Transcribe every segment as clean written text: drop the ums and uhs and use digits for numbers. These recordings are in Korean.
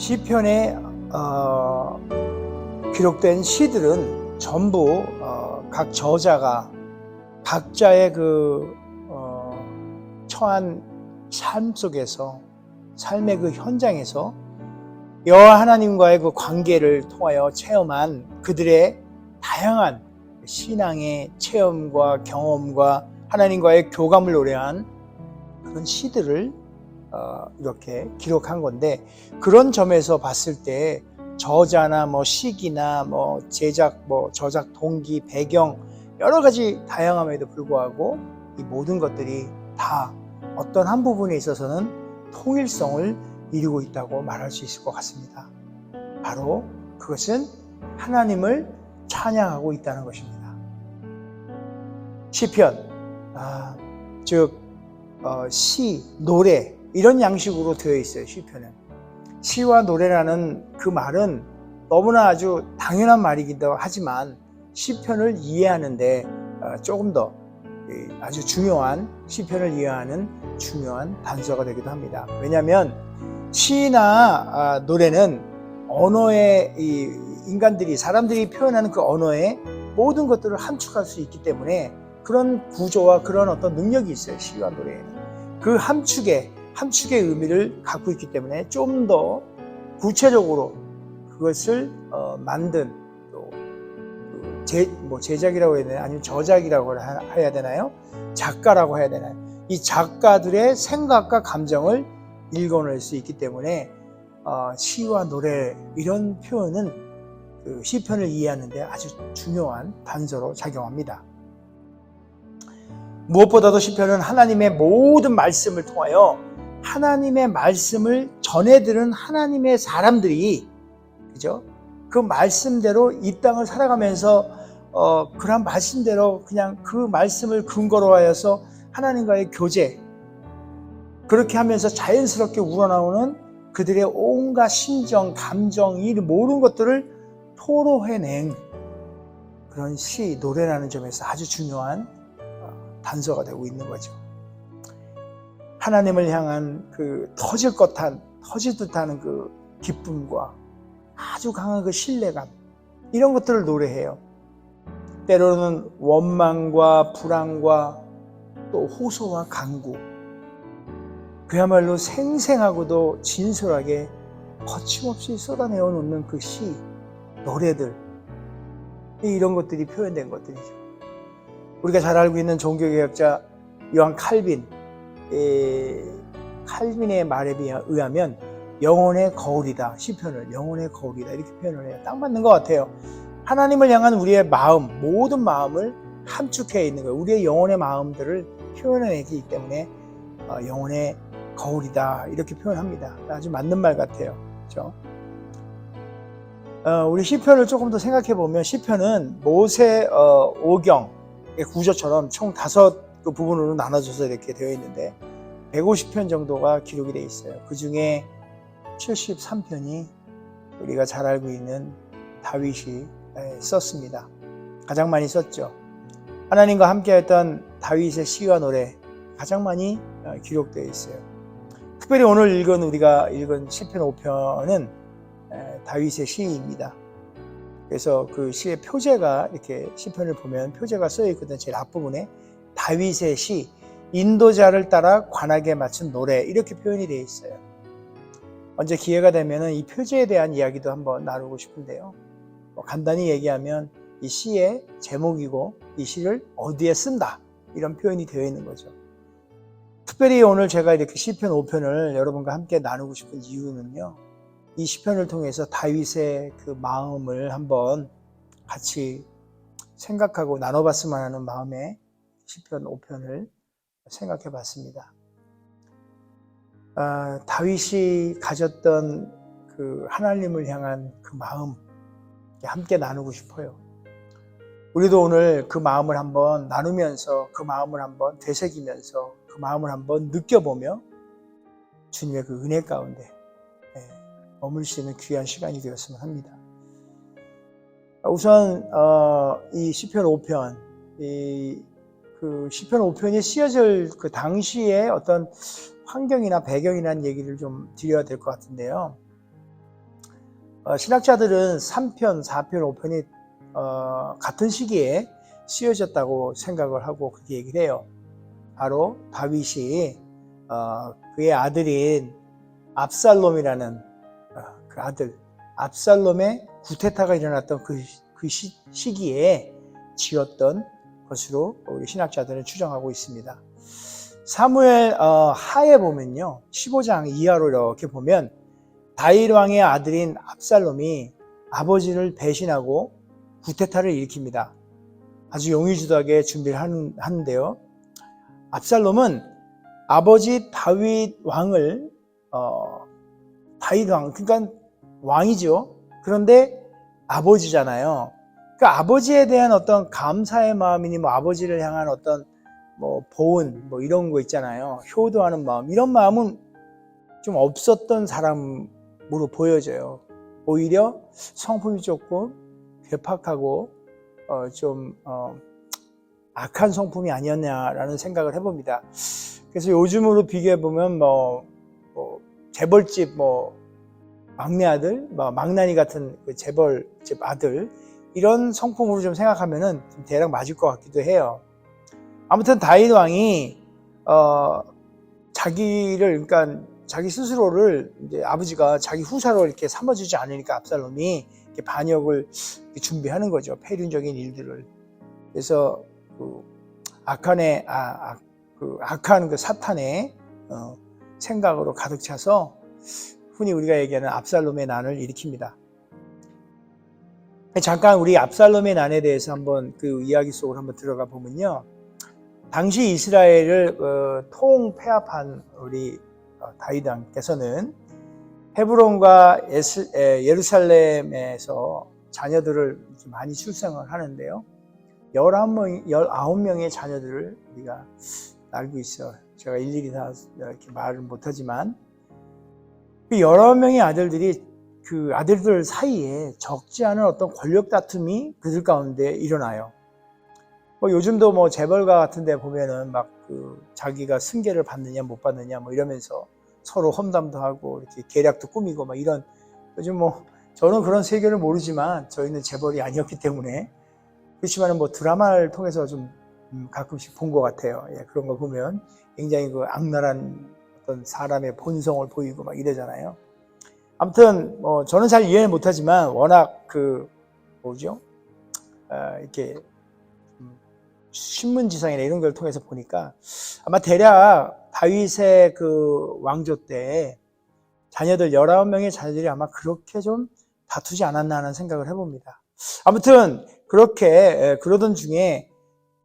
시편에 기록된 시들은 전부 각 저자가 각자의 처한 삶 속에서, 삶의 그 현장에서 여호와 하나님과의 그 관계를 통하여 체험한 그들의 다양한 신앙의 체험과 경험과 하나님과의 교감을 노래한 그런 시들을 이렇게 기록한 건데, 그런 점에서 봤을 때 저자나 시기나 제작, 저작 동기, 배경 여러 가지 다양함에도 불구하고 이 모든 것들이 다 어떤 한 부분에 있어서는 통일성을 이루고 있다고 말할 수 있을 것 같습니다. 바로 그것은 하나님을 찬양하고 있다는 것입니다. 시편, 즉 시, 노래 이런 양식으로 되어 있어요. 시편은 시와 노래라는 그 말은 너무나 아주 당연한 말이기도 하지만 시편을 이해하는데 조금 더 아주 중요한, 시편을 이해하는 중요한 단서가 되기도 합니다. 왜냐하면 시나 노래는 언어의 인간들이, 사람들이 표현하는 그 언어의 모든 것들을 함축할 수 있기 때문에 그런 구조와 그런 어떤 능력이 있어요. 시와 노래에는 그 함축의 의미를 갖고 있기 때문에 좀 더 구체적으로 그것을 만든, 또 제작이라고 해야 되나요? 아니면 저작이라고 해야 되나요? 작가라고 해야 되나요? 이 작가들의 생각과 감정을 읽어낼 수 있기 때문에 시와 노래 이런 표현은 그 시편을 이해하는 데 아주 중요한 단서로 작용합니다. 무엇보다도 시편은 하나님의 모든 말씀을 통하여 하나님의 말씀을 전해들은 하나님의 사람들이, 그죠? 그 말씀대로 이 땅을 살아가면서 그런 말씀대로 그냥 그 말씀을 근거로 하여서 하나님과의 교제, 그렇게 하면서 자연스럽게 우러나오는 그들의 온갖 심정, 감정, 이 모든 것들을 토로해낸 그런 시, 노래라는 점에서 아주 중요한 단서가 되고 있는 거죠. 하나님을 향한 그 터질 듯한 그 기쁨과 아주 강한 그 신뢰감, 이런 것들을 노래해요. 때로는 원망과 불안과 또 호소와 간구, 그야말로 생생하고도 진솔하게 거침없이 쏟아내어 놓는 그 시, 노래들, 이런 것들이 표현된 것들이죠. 우리가 잘 알고 있는 종교개혁자 요한 칼빈의 말에 의하면 영혼의 거울이다, 시편을 영혼의 거울이다 이렇게 표현을 해요. 딱 맞는 것 같아요. 하나님을 향한 우리의 마음, 모든 마음을 함축해 있는 거예요. 우리의 영혼의 마음들을 표현해내기 때문에 영혼의 거울이다 이렇게 표현합니다. 아주 맞는 말 같아요. 그렇죠? 우리 시편을 조금 더 생각해 보면, 시편은 모세 오경의 구조처럼 총 5 부분으로 나눠져서 이렇게 되어 있는데 150편 정도가 기록이 되어 있어요. 그 중에 73편이 우리가 잘 알고 있는 다윗이 썼습니다. 가장 많이 썼죠. 하나님과 함께했던 다윗의 시와 노래 가장 많이 기록되어 있어요. 특별히 오늘 우리가 읽은 시편 5편은 다윗의 시입니다. 그래서 그 시의 표제가, 이렇게 시편을 보면 표제가 쓰여 있거든요. 제일 앞부분에 다윗의 시, 인도자를 따라 관악에 맞춘 노래, 이렇게 표현이 되어 있어요. 언제 기회가 되면 이 표제에 대한 이야기도 한번 나누고 싶은데요. 간단히 얘기하면 이 시의 제목이고 이 시를 어디에 쓴다, 이런 표현이 되어 있는 거죠. 특별히 오늘 제가 이렇게 시편 5편을 여러분과 함께 나누고 싶은 이유는요, 이 시편을 통해서 다윗의 그 마음을 한번 같이 생각하고 나눠봤으면 하는 마음에 시편 5편을 생각해 봤습니다. 다윗이 가졌던 그 하나님을 향한 그 마음 함께 나누고 싶어요. 우리도 오늘 그 마음을 한번 나누면서, 그 마음을 한번 되새기면서, 그 마음을 한번 느껴보며 주님의 그 은혜 가운데 머물 수 있는 귀한 시간이 되었으면 합니다. 우선 이 시편 5편, 그 시편 5편이 쓰여질 그 당시의 어떤 환경이나 배경이라는 얘기를 좀 드려야 될 것 같은데요. 신학자들은 3편, 4편, 5편이 같은 시기에 쓰여졌다고 생각을 하고 그렇게 얘기를 해요. 바로 다윗이 그의 아들인 압살롬이라는 그 아들 압살롬의 구테타가 일어났던 그 시기에 지었던 것으로 우리 신학자들은 추정하고 있습니다. 사무엘 하에 보면요, 15장 이하로 이렇게 보면 다윗 왕의 아들인 압살롬이 아버지를 배신하고 구테타를 일으킵니다. 아주 용의주도하게 준비를 하는데요. 압살롬은 아버지 다윗 왕을 다윗 왕, 그러니까 왕이죠. 그런데 아버지잖아요. 그러니까 아버지에 대한 어떤 감사의 마음이니 뭐 아버지를 향한 어떤 뭐 보은 뭐 이런 거 있잖아요. 효도하는 마음, 이런 마음은 좀 없었던 사람으로 보여져요. 오히려 성품이 조금 괴팍하고 좀 악한 성품이 아니었냐라는 생각을 해봅니다. 그래서 요즘으로 비교해 보면 뭐 재벌집 막내 아들, 망나니 같은 그 재벌집 아들, 이런 성품으로 좀 생각하면은 좀 대략 맞을 것 같기도 해요. 아무튼 다윗 왕이 그러니까 자기 스스로를 이제 아버지가 자기 후사로 이렇게 삼아주지 않으니까 압살롬이 이렇게 반역을 준비하는 거죠. 폐륜적인 일들을. 그래서 악한 그 사탄의 생각으로 가득 차서 흔히 우리가 얘기하는 압살롬의 난을 일으킵니다. 잠깐 우리 압살롬의 난에 대해서 한번 그 이야기 속으로 한번 들어가 보면요. 당시 이스라엘을 통폐합한 우리 다윗 왕께서는 헤브론과 예루살렘에서 자녀들을 많이 출생을 하는데요. 19명의 자녀들을 우리가 알고 있어요. 제가 일일이 다 이렇게 말을 못하지만 그 여러 명의 아들들이 그 아들들 사이에 적지 않은 어떤 권력 다툼이 그들 가운데 일어나요. 요즘도 재벌가 같은 데 보면은 자기가 승계를 받느냐 못 받느냐 이러면서 서로 험담도 하고 이렇게 계략도 꾸미고 이런, 요즘 저는 그런 세계를 모르지만 저희는 재벌이 아니었기 때문에 그렇지만 드라마를 통해서 좀 가끔씩 본 것 같아요. 예, 그런 거 보면 굉장히 그 악랄한 어떤 사람의 본성을 보이고 이러잖아요. 아무튼 저는 잘 이해는 못하지만 워낙 이렇게 신문지상이나 이런 걸 통해서 보니까 아마 대략 다윗의 그 왕조 때 자녀들 19명의 자녀들이 아마 그렇게 좀 다투지 않았나 하는 생각을 해봅니다. 아무튼 그렇게 그러던 중에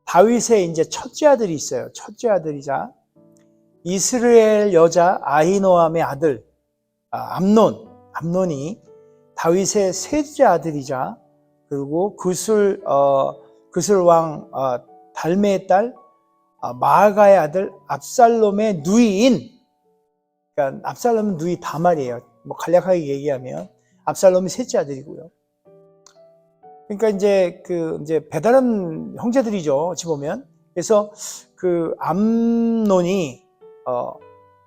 다윗의 이제 첫째 아들이 있어요. 첫째 아들이자 이스라엘 여자 아히노암의 아들 암논이 다윗의 셋째 아들이자 그리고 그술 왕 달메의 딸 마아가의 아들 압살롬의 누이인, 그러니까 압살롬은 누이 다말이에요. 간략하게 얘기하면 압살롬이 셋째 아들이고요. 그러니까 이제 배다른 형제들이죠, 어찌 보면. 그래서 그 암논이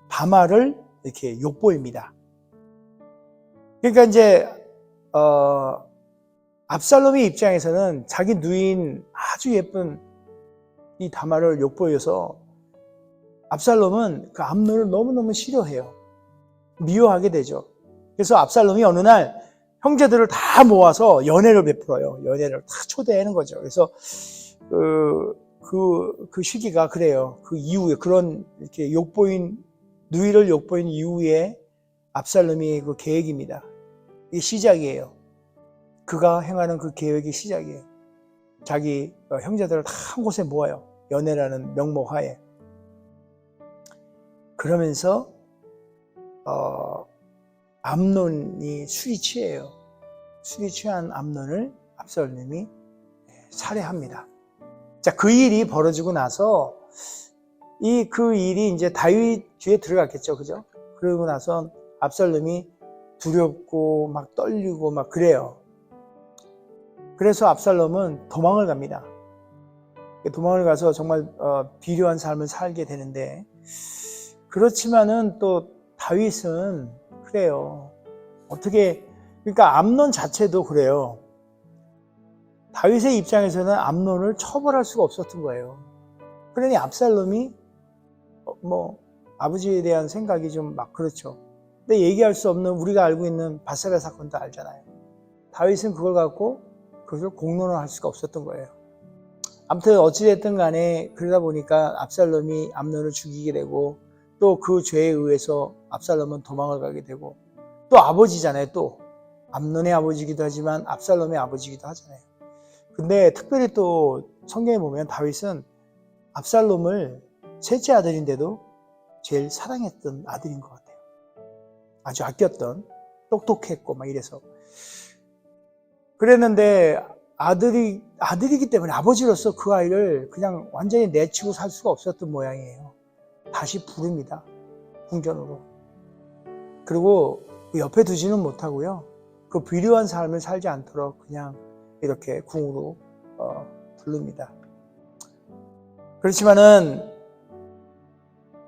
다말을 이렇게 욕보입니다. 그러니까 이제 압살롬의 입장에서는 자기 누이인 아주 예쁜 이 다말을 욕보여서 압살롬은 그 암논을 너무너무 싫어해요. 미워하게 되죠. 그래서 압살롬이 어느 날 형제들을 다 모아서 연회를 베풀어요. 연회를 다 초대하는 거죠. 그래서 그 시기가 그래요. 그 이후에 그런 이렇게 누이를 욕보인 이후에 압살롬이 그 계획입니다. 이게 시작이에요. 그가 행하는 그 계획이 시작이에요. 자기 형제들을 다 한 곳에 모아요. 연회라는 명목하에. 그러면서 암논이 술이 취해요. 술이 취한 암논을 압살롬이 살해합니다. 자, 그 일이 벌어지고 나서 그 일이 이제 다윗 귀에 들어갔겠죠, 그죠? 그러고 나서 압살롬이 두렵고 떨리고 그래요. 그래서 압살롬은 도망을 갑니다. 도망을 가서 정말 비료한 삶을 살게 되는데, 그렇지만은 또 다윗은 그래요. 어떻게 그러니까 암논 자체도 그래요. 다윗의 입장에서는 암논을 처벌할 수가 없었던 거예요. 그러니 압살롬이 아버지에 대한 생각이 좀 막 그렇죠. 근데 얘기할 수 없는, 우리가 알고 있는 바세바 사건도 알잖아요. 다윗은 그걸 갖고 그것을 공론을 할 수가 없었던 거예요. 아무튼 어찌됐든 간에 그러다 보니까 압살롬이 암논을 죽이게 되고, 또 그 죄에 의해서 압살롬은 도망을 가게 되고, 또 아버지잖아요. 또 암논의 아버지이기도 하지만 압살롬의 아버지이기도 하잖아요. 근데 특별히 또 성경에 보면 다윗은 압살롬을 셋째 아들인데도 제일 사랑했던 아들인 것 같아요. 아주 아꼈던, 똑똑했고 막 이래서. 그랬는데 아들이기 때문에 아버지로서 그 아이를 그냥 완전히 내치고 살 수가 없었던 모양이에요. 다시 부릅니다. 궁전으로. 그리고 옆에 두지는 못하고요. 그 비료한 삶을 살지 않도록 그냥 이렇게 궁으로 부릅니다. 그렇지만은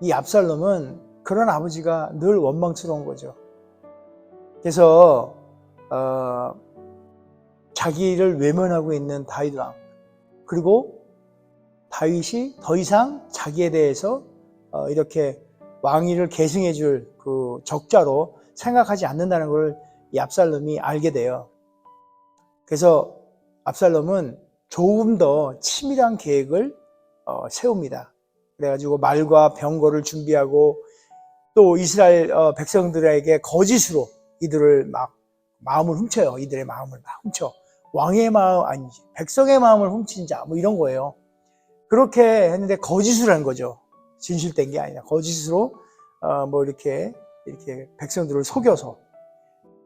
이 압살롬은 그런 아버지가 늘 원망스러운 거죠. 그래서 자기를 외면하고 있는 다윗 왕, 그리고 다윗이 더 이상 자기에 대해서 이렇게 왕위를 계승해 줄 그 적자로 생각하지 않는다는 걸 이 압살롬이 알게 돼요. 그래서 압살롬은 조금 더 치밀한 계획을 세웁니다. 그래가지고 말과 병거를 준비하고, 또 이스라엘 백성들에게 거짓으로 이들을 막 마음을 훔쳐요. 이들의 마음을 막 훔쳐. 왕의 마음 아니지, 백성의 마음을 훔친 자, 이런 거예요. 그렇게 했는데 거짓을 한 거죠. 진실된 게 아니라 거짓으로 이렇게 백성들을 속여서.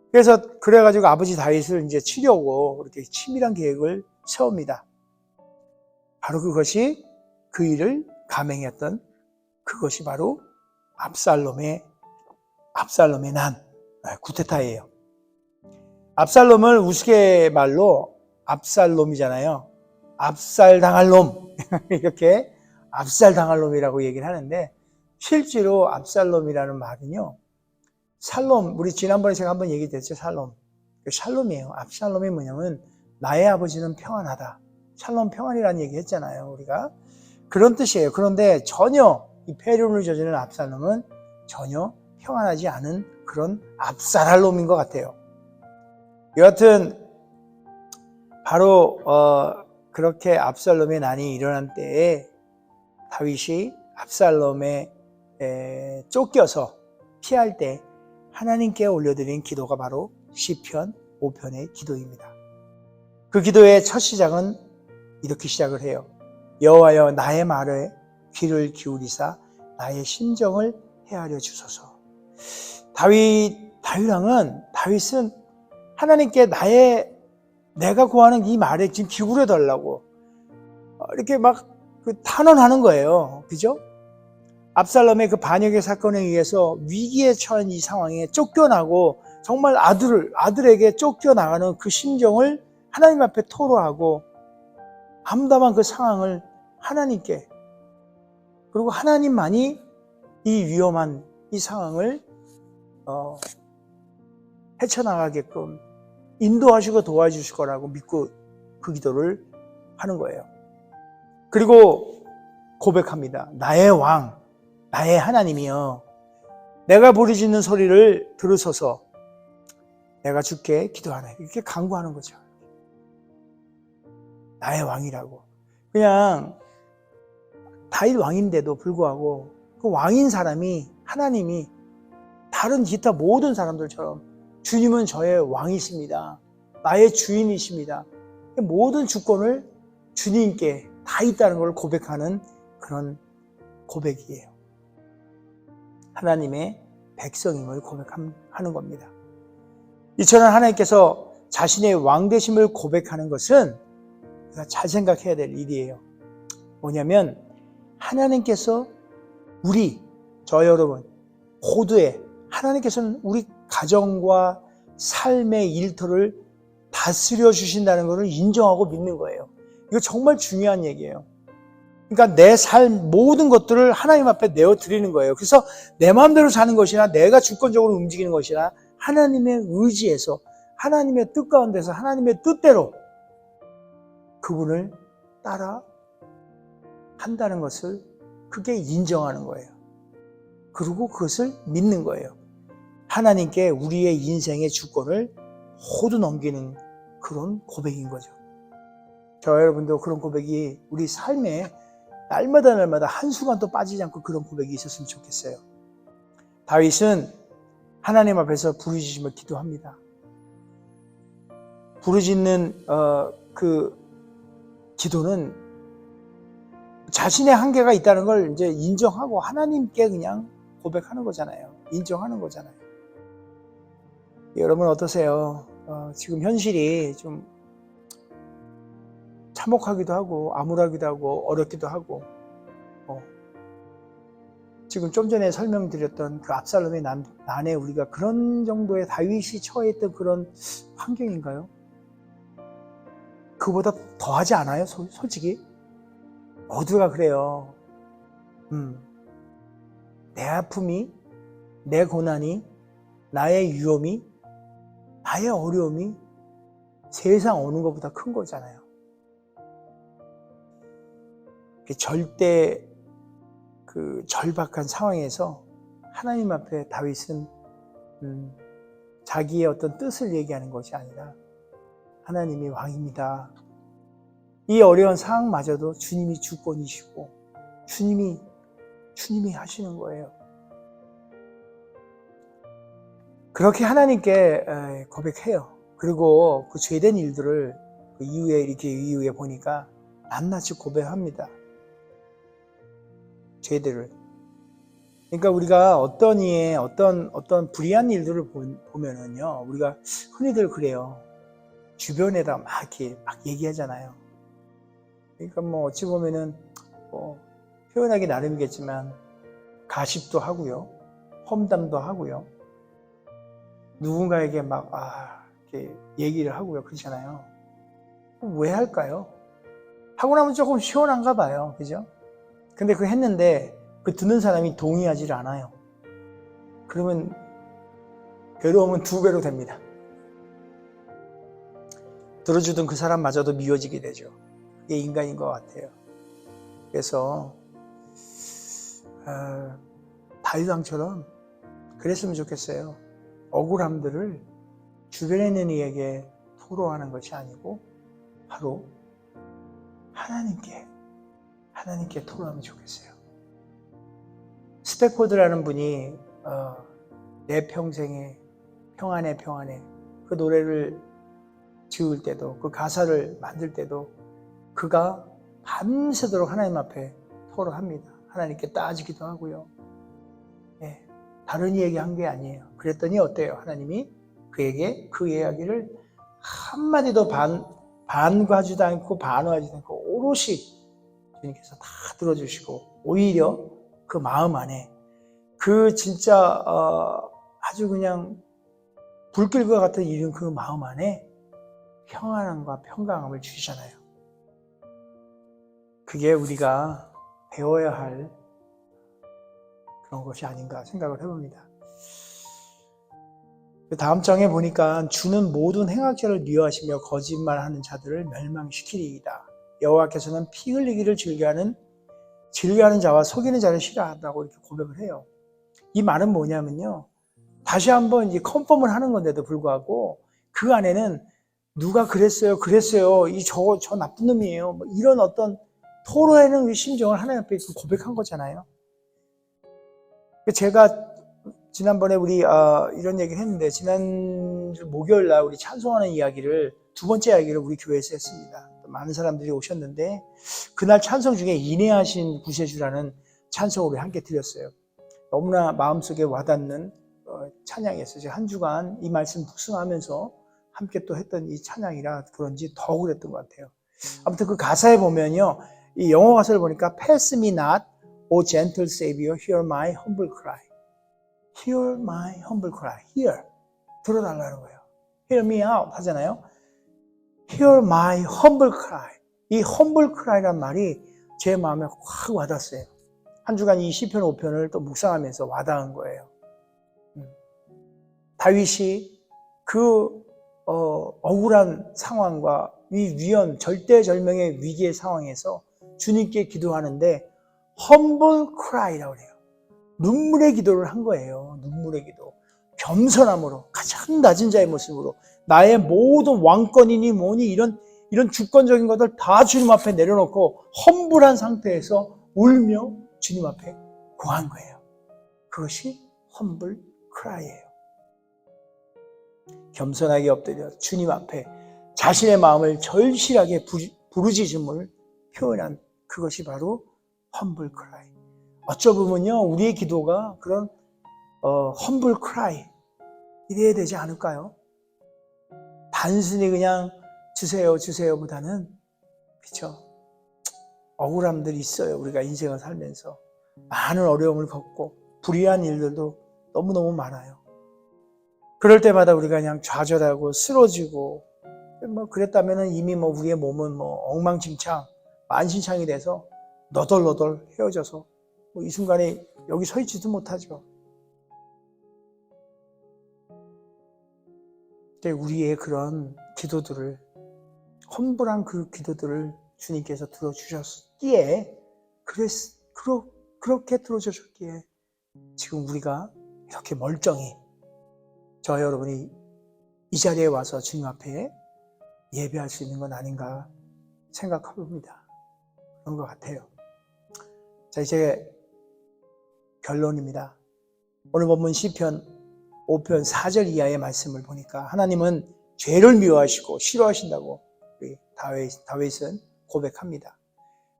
그래서 그래가지고 아버지 다윗을 이제 치려고 이렇게 치밀한 계획을 세웁니다. 바로 그것이, 그 일을 감행했던 그것이 바로 압살롬의 난, 구테타예요. 압살롬을 우스갯말로 압살롬이잖아요. 압살당할 놈. 이렇게 압살당할 놈이라고 얘기를 하는데, 실제로 압살롬이라는 말은요, 살롬, 우리 지난번에 제가 한번 얘기했죠. 샬롬이에요. 압살롬이 뭐냐면 나의 아버지는 평안하다. 샬롬, 평안이라는 얘기 했잖아요, 우리가. 그런 뜻이에요. 그런데 전혀 이 폐륜을 저지른 압살롬은 전혀 평안하지 않은 그런 압살할 놈인 것 같아요. 여하튼 바로 그렇게 압살롬의 난이 일어난 때에 다윗이 압살롬에 쫓겨서 피할 때 하나님께 올려드린 기도가 바로 시편 5편의 기도입니다. 그 기도의 첫 시작은 이렇게 시작을 해요. 여호와여, 나의 말에 귀를 기울이사 나의 심정을 헤아려 주소서. 다윗은 하나님께 내가 구하는 이 말에 지금 기울여 달라고 이렇게 막 탄원하는 거예요. 그죠? 압살롬의 그 반역의 사건에 의해서 위기에 처한 이 상황에 쫓겨나고, 정말 아들에게 쫓겨나가는 그 심정을 하나님 앞에 토로하고, 암담한 그 상황을 하나님께, 그리고 하나님만이 이 위험한 이 상황을 헤쳐나가게끔 인도하시고 도와주실 거라고 믿고 그 기도를 하는 거예요. 그리고 고백합니다. 나의 왕, 나의 하나님이여, 내가 부르짖는 소리를 들으소서. 내가 주께 기도하네. 이렇게 간구하는 거죠. 나의 왕이라고. 그냥 다윗 왕인데도 불구하고 그 왕인 사람이, 하나님이 다른 기타 모든 사람들처럼 주님은 저의 왕이십니다. 나의 주인이십니다. 모든 주권을 주님께 다 있다는 걸 고백하는 그런 고백이에요. 하나님의 백성임을 고백하는 겁니다. 이처럼 하나님께서 자신의 왕되심을 고백하는 것은 우리가 잘 생각해야 될 일이에요. 뭐냐면 하나님께서 저 여러분 모두의, 하나님께서는 우리 가정과 삶의 일터를 다스려 주신다는 것을 인정하고 믿는 거예요. 이거 정말 중요한 얘기예요. 그러니까 내 삶 모든 것들을 하나님 앞에 내어드리는 거예요. 그래서 내 마음대로 사는 것이나 내가 주권적으로 움직이는 것이나 하나님의 의지에서 하나님의 뜻 가운데서 하나님의 뜻대로 그분을 따라 한다는 것을 그게 인정하는 거예요. 그리고 그것을 믿는 거예요. 하나님께 우리의 인생의 주권을 모두 넘기는 그런 고백인 거죠. 저와 여러분도 그런 고백이 우리 삶에 날마다 한순간도 빠지지 않고 그런 고백이 있었으면 좋겠어요. 다윗은 하나님 앞에서 부르짖으며 기도합니다. 부르짖는 그 기도는 자신의 한계가 있다는 걸 이제 인정하고 하나님께 그냥 고백하는 거잖아요. 인정하는 거잖아요. 여러분 어떠세요? 지금 현실이 좀 참혹하기도 하고 암울하기도 하고 어렵기도 하고 지금 좀 전에 설명드렸던 그 압살롬의 난에 우리가 그런 정도의 다윗이 처해있던 그런 환경인가요? 그보다 더하지 않아요? 솔직히 모두가 그래요. 내 아픔이, 내 고난이, 나의 위험이, 나의 어려움이 세상 어느 것보다 큰 거잖아요. 절대 그 절박한 상황에서 하나님 앞에 다윗은 자기의 어떤 뜻을 얘기하는 것이 아니라 하나님이 왕입니다. 이 어려운 상황마저도 주님이 주권이시고 주님이 하시는 거예요. 그렇게 하나님께 고백해요. 그리고 그 죄된 일들을 그 이후에 보니까 낱낱이 고백합니다. 죄들을. 그러니까 우리가 어떤 이에 어떤 불의한 일들을 보면은요, 우리가 흔히들 그래요. 주변에다 막 이렇게 막 얘기하잖아요. 그러니까 뭐 어찌 보면은 표현하기 나름이겠지만 가십도 하고요, 험담도 하고요, 누군가에게 막 이렇게 얘기를 하고요, 그렇잖아요. 왜 할까요? 하고 나면 조금 시원한가 봐요, 그죠? 근데 그거 했는데 그 듣는 사람이 동의하지 않아요. 그러면 괴로움은 2배로 됩니다. 들어주던 그 사람마저도 미워지게 되죠. 그게 인간인 것 같아요. 그래서 다윗 왕처럼 그랬으면 좋겠어요. 억울함들을 주변에 있는 이에게 토로하는 것이 아니고 바로 하나님께 토로하면 좋겠어요. 스태포드라는 분이 내 평생에 평안해 그 노래를 지을 때도 그 가사를 만들 때도 그가 밤새도록 하나님 앞에 토로합니다. 하나님께 따지기도 하고요. 다른 이에게 한 게 아니에요. 그랬더니 어때요? 하나님이 그에게 그 이야기를 한마디도 반과하지도 않고 반어하지도 않고 오롯이 주님께서 다 들어주시고 오히려 그 마음 안에 그 진짜 아주 그냥 불길과 같은 이런 그 마음 안에 평안함과 평강함을 주시잖아요. 그게 우리가 배워야 할 그런 것이 아닌가 생각을 해봅니다. 다음 장에 보니까 주는 모든 행악자를 미워하시며 거짓말하는 자들을 멸망시키리이다. 여호와께서는 피 흘리기를 즐겨하는 자와 속이는 자를 싫어한다고 이렇게 고백을 해요. 이 말은 뭐냐면요, 다시 한번 이제 컨펌을 하는 건데도 불구하고 그 안에는 누가 그랬어요, 이 저 나쁜 놈이에요, 뭐 이런 어떤 토로하는 심정을 하나님 앞에 고백한 거잖아요. 제가 지난번에 우리 이런 얘기를 했는데 지난 목요일 날 우리 찬송하는 이야기를 2번째 이야기를 우리 교회에서 했습니다. 많은 사람들이 오셨는데 그날 찬송 중에 인내하신 구세주라는 찬송을 우리 함께 드렸어요. 너무나 마음속에 와닿는 찬양이었어요. 제가 한 주간 이 말씀 묵상하면서 함께 또 했던 이 찬양이라 그런지 더 그랬던 것 같아요. 아무튼 그 가사에 보면요, 이 영어 가사를 보니까 Pass me not, O gentle Savior, hear my humble cry. Hear my humble cry. Hear. 들어달라는 거예요. Hear me out 하잖아요. Hear my humble cry. 이 humble cry란 말이 제 마음에 확 와닿았어요. 한 주간 이 시편 5편을 또 묵상하면서 와닿은 거예요. 다윗이 그 억울한 상황과 위험, 절대절명의 위기의 상황에서 주님께 기도하는데 humble cry라고 그래요. 눈물의 기도를 한 거예요. 눈물의 기도. 겸손함으로, 가장 낮은 자의 모습으로 나의 모든 왕권이니 뭐니 이런 주권적인 것들 다 주님 앞에 내려놓고 험불한 상태에서 울며 주님 앞에 구한 거예요. 그것이 humble cry예요. 겸손하게 엎드려 주님 앞에 자신의 마음을 절실하게 부르짖음을 표현한 그것이 바로 humble cry. 어쩌보면요, 우리의 기도가 그런 humble cry 이래야 되지 않을까요? 단순히 그냥 주세요 보다는, 그렇죠? 억울함들이 있어요. 우리가 인생을 살면서 많은 어려움을 겪고 불의한 일들도 너무너무 많아요. 그럴 때마다 우리가 그냥 좌절하고 쓰러지고 그랬다면 이미 우리의 몸은 엉망진창, 만신창이 돼서 너덜너덜 헤어져서 이 순간에 여기 서 있지도 못하죠. 우리의 그런 기도들을, 험불한 그 기도들을 주님께서 들어주셨기에, 그렇게 들어주셨기에 지금 우리가 이렇게 멀쩡히 저 여러분이 이 자리에 와서 주님 앞에 예배할 수 있는 건 아닌가 생각합니다. 그런 것 같아요. 자, 이제 결론입니다. 오늘 본문 시편 5편 4절 이하의 말씀을 보니까 하나님은 죄를 미워하시고 싫어하신다고 우리 다윗은 고백합니다.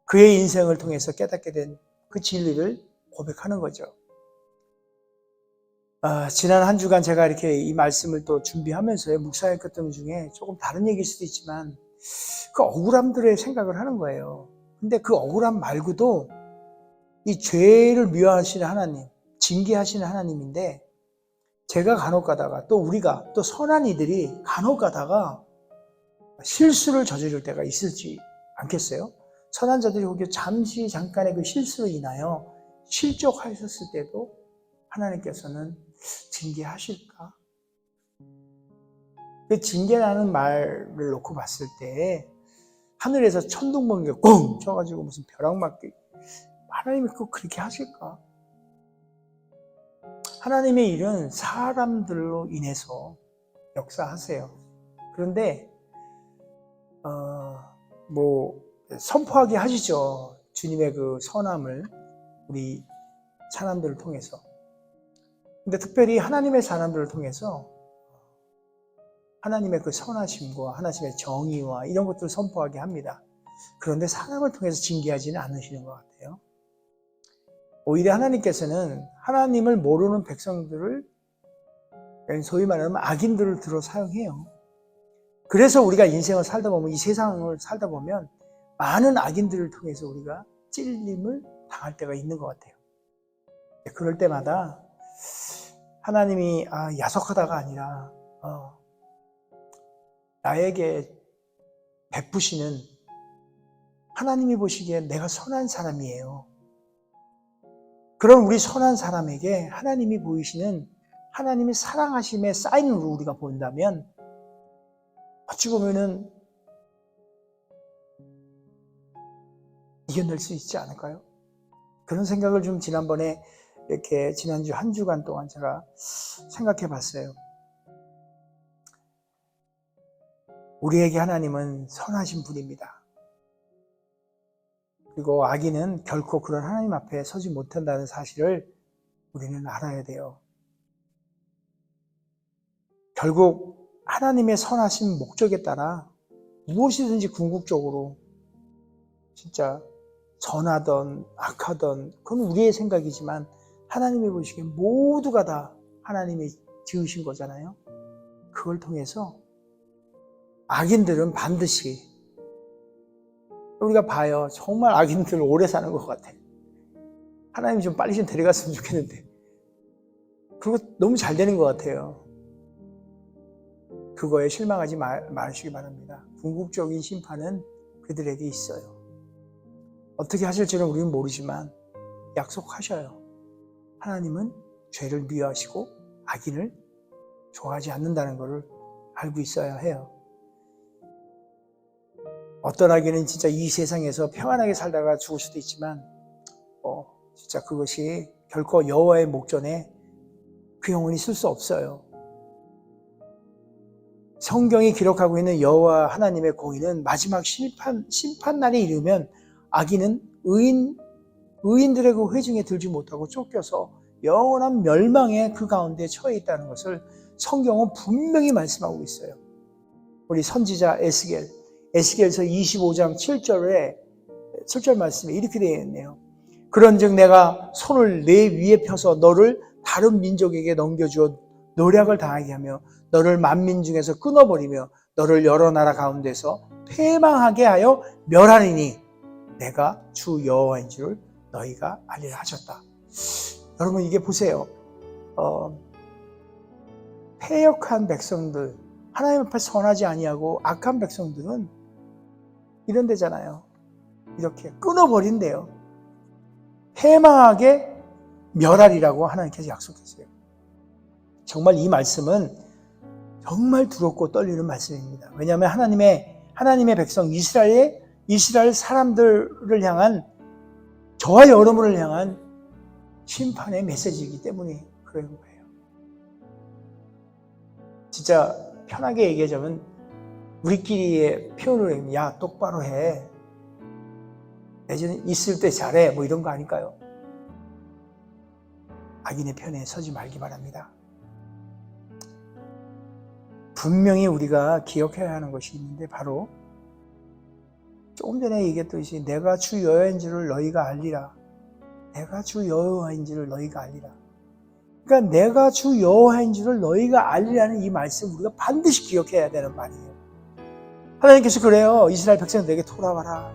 그의 인생을 통해서 깨닫게 된 그 진리를 고백하는 거죠. 지난 한 주간 제가 이렇게 이 말씀을 또 준비하면서 묵상했던 중에 조금 다른 얘기일 수도 있지만 그 억울함들의 생각을 하는 거예요. 근데 그 억울함 말고도 이 죄를 미워하시는 하나님, 징계하시는 하나님인데, 제가 간혹 가다가 또 우리가 또 선한 이들이 간혹 가다가 실수를 저지를 때가 있을지 않겠어요? 선한 자들이 혹여 잠깐의 그 실수로 인하여 실족하셨을 때도 하나님께서는 징계하실까? 그 징계라는 말을 놓고 봤을 때 하늘에서 천둥번개 꽁 쳐가지고 무슨 벼락 맞기, 하나님이 꼭 그렇게 하실까? 하나님의 일은 사람들로 인해서 역사하세요. 그런데 선포하게 하시죠. 주님의 그 선함을 우리 사람들을 통해서. 근데 특별히 하나님의 사람들을 통해서 하나님의 그 선하심과 하나님의 정의와 이런 것들을 선포하게 합니다. 그런데 사람을 통해서 징계하지는 않으시는 것 같아요. 오히려 하나님께서는 하나님을 모르는 백성들을, 소위 말하면 악인들을 들어 사용해요. 그래서 우리가 인생을 살다 보면, 이 세상을 살다 보면 많은 악인들을 통해서 우리가 찔림을 당할 때가 있는 것 같아요. 그럴 때마다 하나님이 야속하다가 아니라 나에게 베푸시는, 하나님이 보시기에 내가 선한 사람이에요. 그런 우리 선한 사람에게 하나님이 보이시는 하나님의 사랑하심의 사인으로 우리가 본다면 어찌 보면은 이겨낼 수 있지 않을까요? 그런 생각을 좀 지난번에 이렇게 지난주 한 주간 동안 제가 생각해 봤어요. 우리에게 하나님은 선하신 분입니다. 그리고 악인은 결코 그런 하나님 앞에 서지 못한다는 사실을 우리는 알아야 돼요. 결국 하나님의 선하신 목적에 따라 무엇이든지 궁극적으로 진짜 선하던 악하던 그건 우리의 생각이지만 하나님이 보시기엔 모두가 다 하나님이 지으신 거잖아요. 그걸 통해서 악인들은 반드시, 우리가 봐요. 정말 악인들 오래 사는 것 같아. 하나님이 좀 빨리 좀 데려갔으면 좋겠는데. 그리고 너무 잘 되는 것 같아요. 그거에 실망하지 마시기 바랍니다. 궁극적인 심판은 그들에게 있어요. 어떻게 하실지는 우리는 모르지만 약속하셔요. 하나님은 죄를 미워하시고 악인을 좋아하지 않는다는 것을 알고 있어야 해요. 어떤 아기는 진짜 이 세상에서 평안하게 살다가 죽을 수도 있지만 진짜 그것이 결코 여호와의 목전에 그 영혼이 쓸 수 없어요. 성경이 기록하고 있는 여호와 하나님의 공의는 마지막 심판날이 이르면 아기는 의인들의 그 회중에 들지 못하고 쫓겨서 영원한 멸망의 그 가운데 처해 있다는 것을 성경은 분명히 말씀하고 있어요. 우리 선지자 에스겔서 25장 7절 말씀에 이렇게 되어 있네요. 그런즉 내가 손을 내 위에 펴서 너를 다른 민족에게 넘겨주어 노략을 당하게 하며 너를 만민 중에서 끊어버리며 너를 여러 나라 가운데서 패망하게 하여 멸하리니 내가 주 여호와인 줄 너희가 알리라 하셨다. 여러분 이게 보세요. 패역한 백성들, 하나님 앞에 선하지 아니하고 악한 백성들은 이런 데잖아요. 이렇게 끊어버린대요. 패망하게 멸하리라고 하나님께서 약속했어요. 정말 이 말씀은 정말 두렵고 떨리는 말씀입니다. 왜냐하면 하나님의 백성 이스라엘 사람들을 향한 저와 여러분을 향한 심판의 메시지이기 때문에 그런 거예요. 진짜 편하게 얘기하자면 우리끼리의 표현을 하면 야 똑바로 해. 내지는 있을 때 잘해. 뭐 이런 거 아닐까요? 악인의 편에 서지 말기 바랍니다. 분명히 우리가 기억해야 하는 것이 있는데 바로 조금 전에 얘기했듯이 내가 주 여호와인 줄을 너희가 알리라. 내가 주 여호와인 줄을 너희가 알리라. 그러니까 내가 주 여호와인 줄을 너희가 알리라는 이 말씀 우리가 반드시 기억해야 되는 말이에요. 하나님께서 그래요. 이스라엘 백성들에게 돌아와라.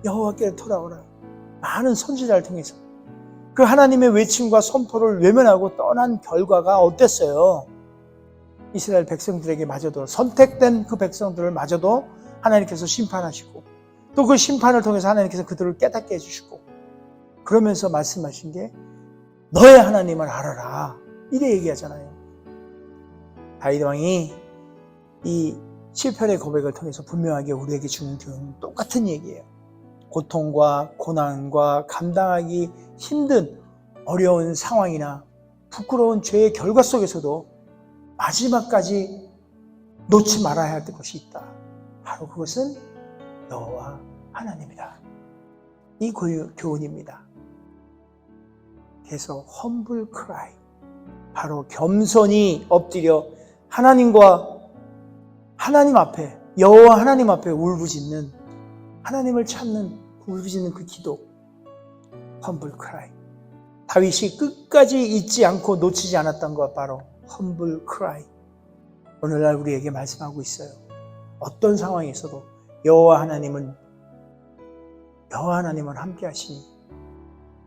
여호와께로 돌아오라. 많은 선지자를 통해서 그 하나님의 외침과 선포를 외면하고 떠난 결과가 어땠어요? 이스라엘 백성들에게 마저도 선택된 그 백성들을 마저도 하나님께서 심판하시고 또 그 심판을 통해서 하나님께서 그들을 깨닫게 해주시고 그러면서 말씀하신 게 너의 하나님을 알아라 이래 얘기하잖아요. 다윗 왕이 이 시편의 고백을 통해서 분명하게 우리에게 주는 교훈은 똑같은 얘기예요. 고통과 고난과 감당하기 힘든 어려운 상황이나 부끄러운 죄의 결과 속에서도 마지막까지 놓지 말아야 할 것이 있다. 바로 그것은 여호와 하나님이다. 이 교훈입니다. 그래서 humble cry, 바로 겸손히 엎드려 하나님 앞에 여호와 하나님 앞에 울부짖는 하나님을 찾는 울부짖는 그 기도 humble cry. 다윗이 끝까지 잊지 않고 놓치지 않았던 것 바로 humble cry. 오늘날 우리에게 말씀하고 있어요. 어떤 상황에서도 여호와 하나님은 함께 하시니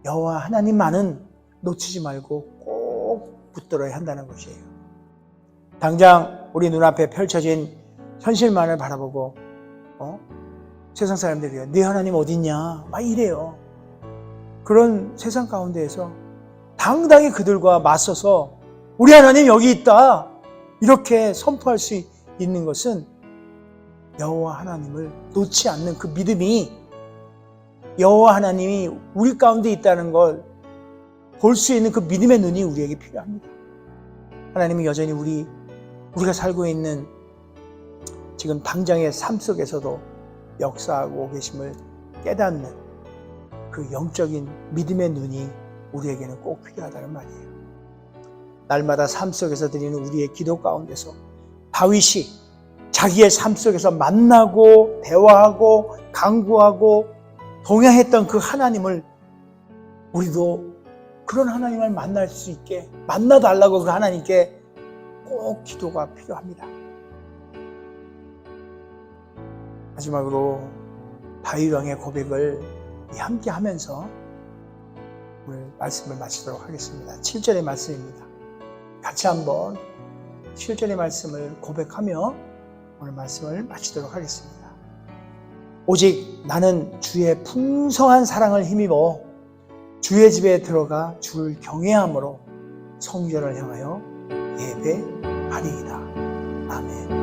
여호와 하나님만은 놓치지 말고 꼭 붙들어야 한다는 것이에요. 당장 우리 눈앞에 펼쳐진 현실만을 바라보고 세상 사람들이 네 하나님 어디 있냐 막 이래요. 그런 세상 가운데에서 당당히 그들과 맞서서 우리 하나님 여기 있다 이렇게 선포할 수 있는 것은 여호와 하나님을 놓지 않는 그 믿음이 여호와 하나님이 우리 가운데 있다는 걸 볼 수 있는 그 믿음의 눈이 우리에게 필요합니다. 하나님은 여전히 우리가 살고 있는 지금 당장의 삶 속에서도 역사하고 계심을 깨닫는 그 영적인 믿음의 눈이 우리에게는 꼭 필요하다는 말이에요. 날마다 삶 속에서 드리는 우리의 기도 가운데서 다윗이 자기의 삶 속에서 만나고 대화하고 강구하고 동행했던 그 하나님을 우리도 그런 하나님을 만날 수 있게 만나달라고 그 하나님께 꼭 기도가 필요합니다. 마지막으로 다윗 왕의 고백을 함께 하면서 오늘 말씀을 마치도록 하겠습니다. 7절의 말씀입니다. 같이 한번 7절의 말씀을 고백하며 오늘 말씀을 마치도록 하겠습니다. 오직 나는 주의 풍성한 사랑을 힘입어 주의 집에 들어가 주를 경외함으로 성전을 향하여 예배하리이다. 아멘.